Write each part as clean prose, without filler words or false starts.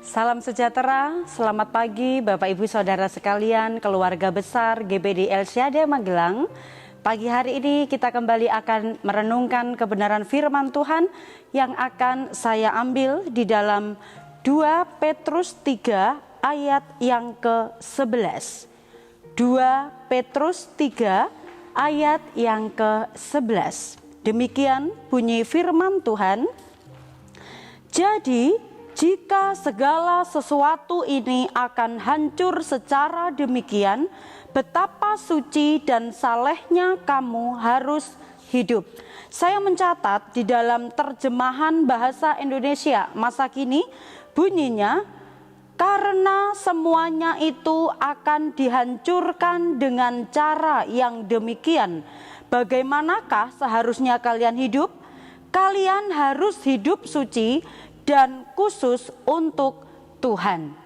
Salam sejahtera, selamat pagi Bapak Ibu Saudara sekalian, keluarga besar GBD El Syade Magelang. Pagi hari ini kita kembali akan merenungkan kebenaran firman Tuhan yang akan saya ambil di dalam 2 Petrus 3 ayat yang ke-11. 2 Petrus 3 ayat yang ke-11. Demikian bunyi firman Tuhan. Jadi, jika segala sesuatu ini akan hancur secara demikian, betapa suci dan salehnya kamu harus hidup. Saya mencatat di dalam terjemahan bahasa Indonesia masa kini, bunyinya, karena semuanya itu akan dihancurkan dengan cara yang demikian. Bagaimanakah seharusnya kalian hidup? Kalian harus hidup suci dan khusus untuk Tuhan.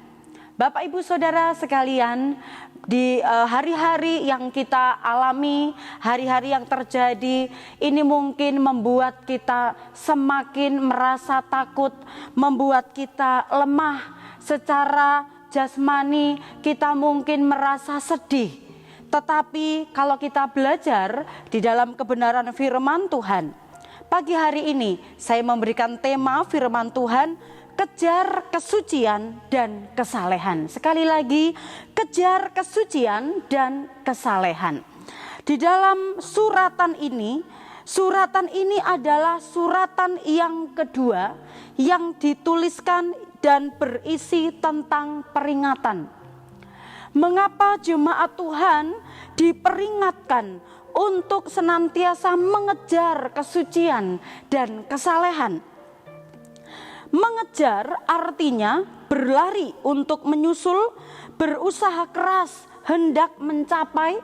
Bapak Ibu Saudara sekalian, di hari-hari yang kita alami, hari-hari yang terjadi, ini mungkin membuat kita semakin merasa takut, membuat kita lemah secara jasmani, kita mungkin merasa sedih. Tetapi kalau kita belajar di dalam kebenaran firman Tuhan, pagi hari ini saya memberikan tema firman Tuhan, kejar kesucian dan kesalehan. Sekali lagi, kejar kesucian dan kesalehan. Di dalam suratan ini adalah suratan yang kedua yang dituliskan dan berisi tentang peringatan. Mengapa jemaat Tuhan diperingatkan untuk senantiasa mengejar kesucian dan kesalehan? Mengejar artinya berlari untuk menyusul, berusaha keras hendak mencapai,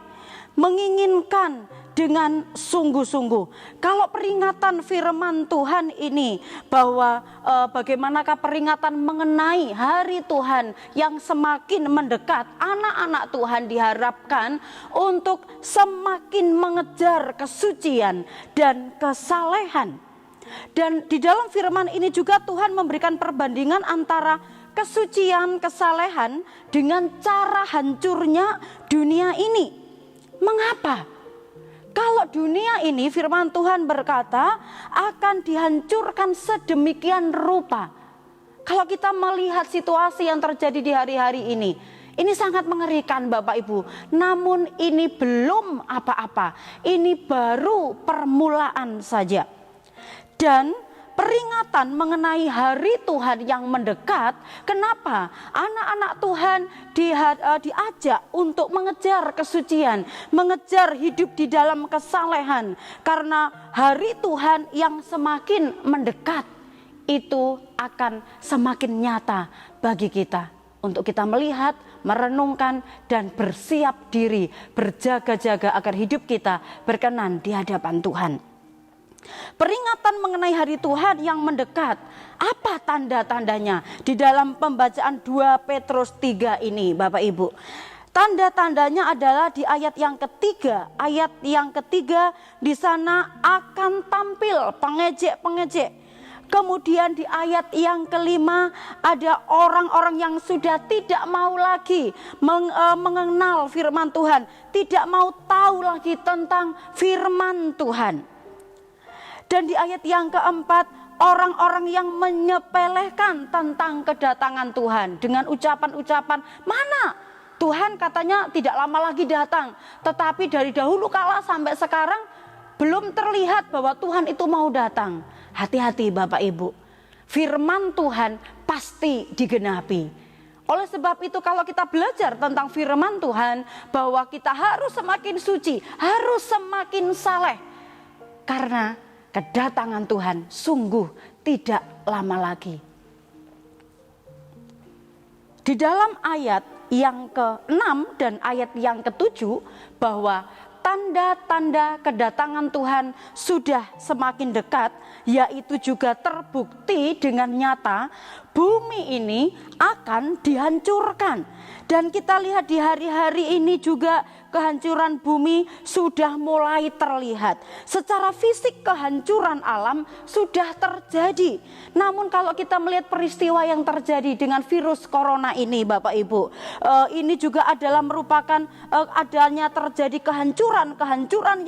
menginginkan dengan sungguh-sungguh. Kalau peringatan firman Tuhan ini bahwa bagaimanakah peringatan mengenai hari Tuhan yang semakin mendekat, anak-anak Tuhan diharapkan untuk semakin mengejar kesucian dan kesalehan. Dan di dalam firman ini juga Tuhan memberikan perbandingan antara kesucian, kesalehan dengan cara hancurnya dunia ini. Mengapa? Kalau dunia ini firman Tuhan berkata akan dihancurkan sedemikian rupa. Kalau kita melihat situasi yang terjadi di hari-hari ini sangat mengerikan Bapak Ibu. Namun ini belum apa-apa. Ini baru permulaan saja. Dan peringatan mengenai hari Tuhan yang mendekat, kenapa anak-anak Tuhan diajak untuk mengejar kesucian, mengejar hidup di dalam kesalehan, karena hari Tuhan yang semakin mendekat itu akan semakin nyata bagi kita, untuk kita melihat, merenungkan, dan bersiap diri, berjaga-jaga agar hidup kita berkenan di hadapan Tuhan. Peringatan mengenai hari Tuhan yang mendekat, apa tanda-tandanya di dalam pembacaan 2 Petrus 3 ini Bapak Ibu? Tanda-tandanya adalah di ayat yang ketiga. Ayat yang ketiga di sana akan tampil pengejek-pengejek. Kemudian di ayat yang kelima ada orang-orang yang sudah tidak mau lagi mengenal firman Tuhan, tidak mau tahu lagi tentang firman Tuhan. Dan di ayat yang keempat, orang-orang yang menyepelekan tentang kedatangan Tuhan dengan ucapan-ucapan, mana Tuhan katanya tidak lama lagi datang, tetapi dari dahulu kala sampai sekarang belum terlihat bahwa Tuhan itu mau datang. Hati-hati Bapak Ibu, firman Tuhan pasti digenapi. Oleh sebab itu kalau kita belajar tentang firman Tuhan, bahwa kita harus semakin suci, harus semakin saleh, karena kedatangan Tuhan sungguh tidak lama lagi. Di dalam ayat yang ke-6 dan ayat yang ke-7, bahwa tanda-tanda kedatangan Tuhan sudah semakin dekat, yaitu juga terbukti dengan nyata bumi ini akan dihancurkan. Dan kita lihat di hari-hari ini juga kehancuran bumi sudah mulai terlihat. Secara fisik kehancuran alam sudah terjadi. Namun kalau kita melihat peristiwa yang terjadi dengan virus corona ini Bapak Ibu, ini juga adalah merupakan adanya terjadi kehancuran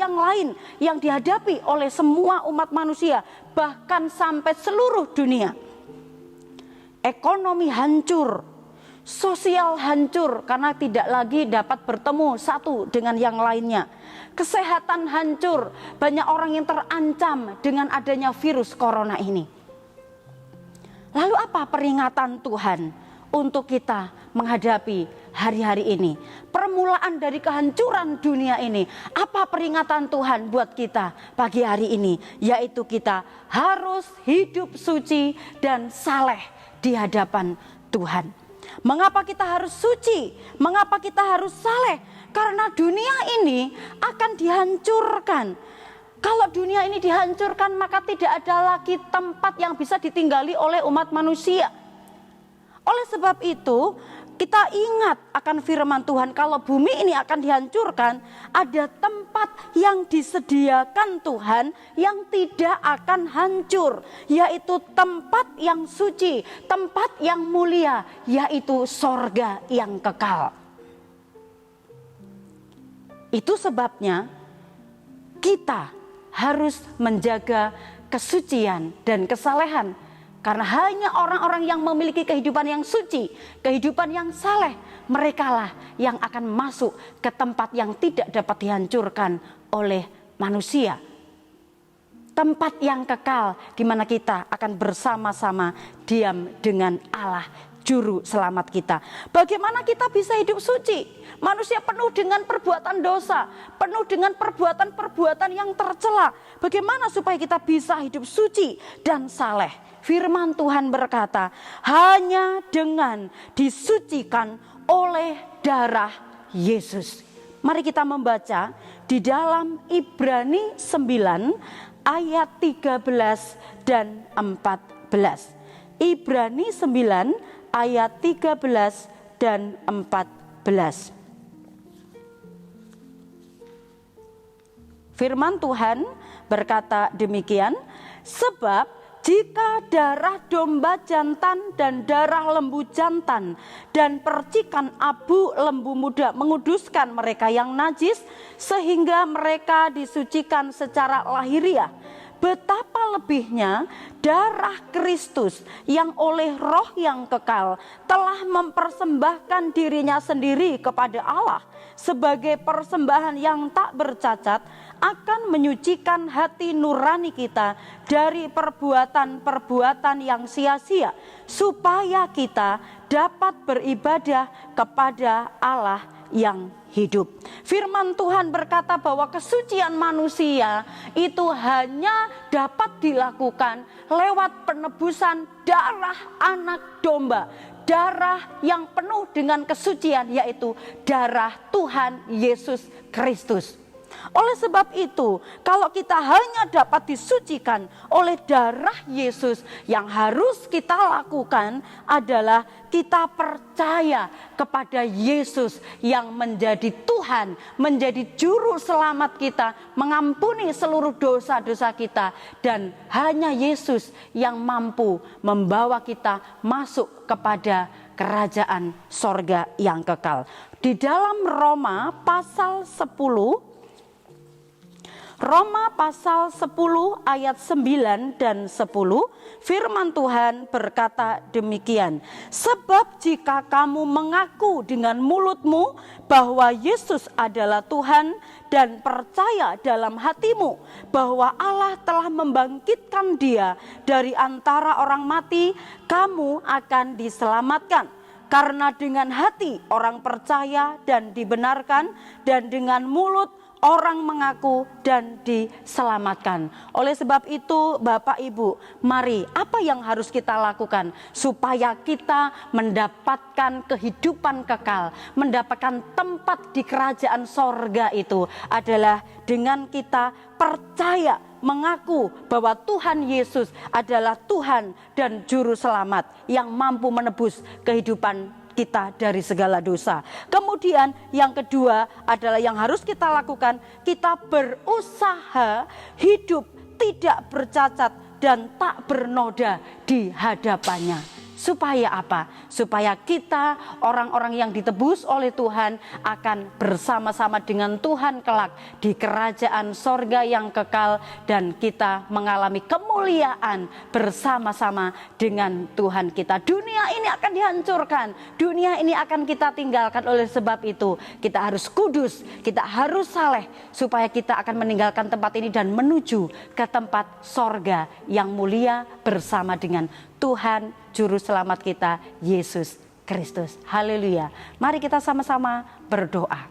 yang lain yang dihadapi oleh semua umat manusia, bahkan sampai seluruh dunia. Ekonomi hancur, sosial hancur karena tidak lagi dapat bertemu satu dengan yang lainnya. Kesehatan hancur, banyak orang yang terancam dengan adanya virus corona ini. Lalu apa peringatan Tuhan untuk kita menghadapi hari-hari ini? Permulaan dari kehancuran dunia ini, apa peringatan Tuhan buat kita pagi hari ini? Yaitu kita harus hidup suci dan saleh di hadapan Tuhan. Mengapa kita harus suci? Mengapa kita harus saleh? Karena dunia ini akan dihancurkan. Kalau dunia ini dihancurkan, maka tidak ada lagi tempat yang bisa ditinggali oleh umat manusia. Oleh sebab itu, kita ingat akan firman Tuhan, kalau bumi ini akan dihancurkan, ada tempat yang disediakan Tuhan yang tidak akan hancur, yaitu tempat yang suci, tempat yang mulia, yaitu sorga yang kekal. Itu sebabnya kita harus menjaga kesucian dan kesalehan. Karena hanya orang-orang yang memiliki kehidupan yang suci, kehidupan yang saleh, merekalah yang akan masuk ke tempat yang tidak dapat dihancurkan oleh manusia. Tempat yang kekal di mana kita akan bersama-sama diam dengan Allah, juru selamat kita. Bagaimana kita bisa hidup suci? Manusia penuh dengan perbuatan dosa, penuh dengan perbuatan-perbuatan yang tercela. Bagaimana supaya kita bisa hidup suci dan saleh? Firman Tuhan berkata, hanya dengan disucikan oleh darah Yesus. Mari kita membaca di dalam Ibrani 9 ayat 13 dan 14. Ibrani 9 ayat 13 dan 14. Firman Tuhan berkata demikian, sebab jika darah domba jantan dan darah lembu jantan dan percikan abu lembu muda menguduskan mereka yang najis sehingga mereka disucikan secara lahiriah, betapa lebihnya darah Kristus yang oleh roh yang kekal telah mempersembahkan dirinya sendiri kepada Allah sebagai persembahan yang tak bercacat, akan menyucikan hati nurani kita dari perbuatan-perbuatan yang sia-sia, supaya kita dapat beribadah kepada Allah yang hidup. Firman Tuhan berkata bahwa kesucian manusia itu hanya dapat dilakukan lewat penebusan darah anak domba, darah yang penuh dengan kesucian, yaitu darah Tuhan Yesus Kristus. Oleh sebab itu, kalau kita hanya dapat disucikan oleh darah Yesus, yang harus kita lakukan adalah kita percaya kepada Yesus yang menjadi Tuhan, menjadi juru selamat kita, mengampuni seluruh dosa-dosa kita, dan hanya Yesus yang mampu membawa kita masuk kepada kerajaan sorga yang kekal. Di dalam Roma pasal 10 ayat 9 dan 10, firman Tuhan berkata demikian. Sebab jika kamu mengaku dengan mulutmu bahwa Yesus adalah Tuhan dan percaya dalam hatimu bahwa Allah telah membangkitkan Dia dari antara orang mati, kamu akan diselamatkan. Karena dengan hati orang percaya dan dibenarkan, dan dengan mulut orang mengaku dan diselamatkan. Oleh sebab itu Bapak Ibu, mari apa yang harus kita lakukan supaya kita mendapatkan kehidupan kekal, mendapatkan tempat di kerajaan sorga itu adalah dengan kita percaya, mengaku bahwa Tuhan Yesus adalah Tuhan dan Juru Selamat yang mampu menebus kehidupan kita dari segala dosa. Kemudian yang kedua adalah yang harus kita lakukan, kita berusaha hidup tidak bercacat dan tak bernoda di hadapannya. Supaya apa? Supaya kita orang-orang yang ditebus oleh Tuhan akan bersama-sama dengan Tuhan kelak di kerajaan sorga yang kekal, dan kita mengalami kemuliaan bersama-sama dengan Tuhan kita. Dunia ini akan dihancurkan, dunia ini akan kita tinggalkan. Oleh sebab itu kita harus kudus, kita harus saleh supaya kita akan meninggalkan tempat ini dan menuju ke tempat sorga yang mulia bersama dengan Tuhan Juru Selamat kita, Yesus Kristus. Haleluya. Mari kita sama-sama berdoa.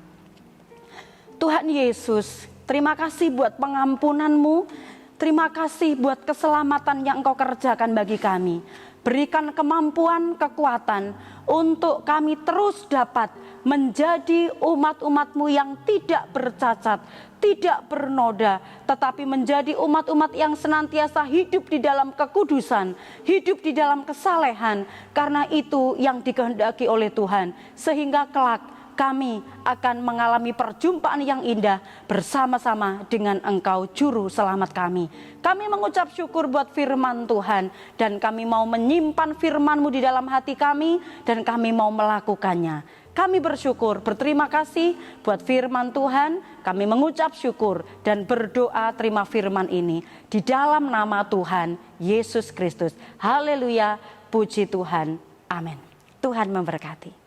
Tuhan Yesus, terima kasih buat pengampunan-Mu. Terima kasih buat keselamatan yang Engkau kerjakan bagi kami. Berikan kemampuan, kekuatan untuk kami terus dapat menjadi umat-umat-Mu yang tidak bercacat, tidak bernoda, tetapi menjadi umat-umat yang senantiasa hidup di dalam kekudusan, hidup di dalam kesalehan, karena itu yang dikehendaki oleh Tuhan, sehingga kelak kami akan mengalami perjumpaan yang indah bersama-sama dengan Engkau Juru Selamat kami. Kami mengucap syukur buat firman Tuhan, dan kami mau menyimpan firman-Mu di dalam hati kami, dan kami mau melakukannya. Kami bersyukur, berterima kasih buat firman Tuhan. Kami mengucap syukur dan berdoa terima firman ini di dalam nama Tuhan Yesus Kristus. Haleluya, puji Tuhan. Amin. Tuhan memberkati.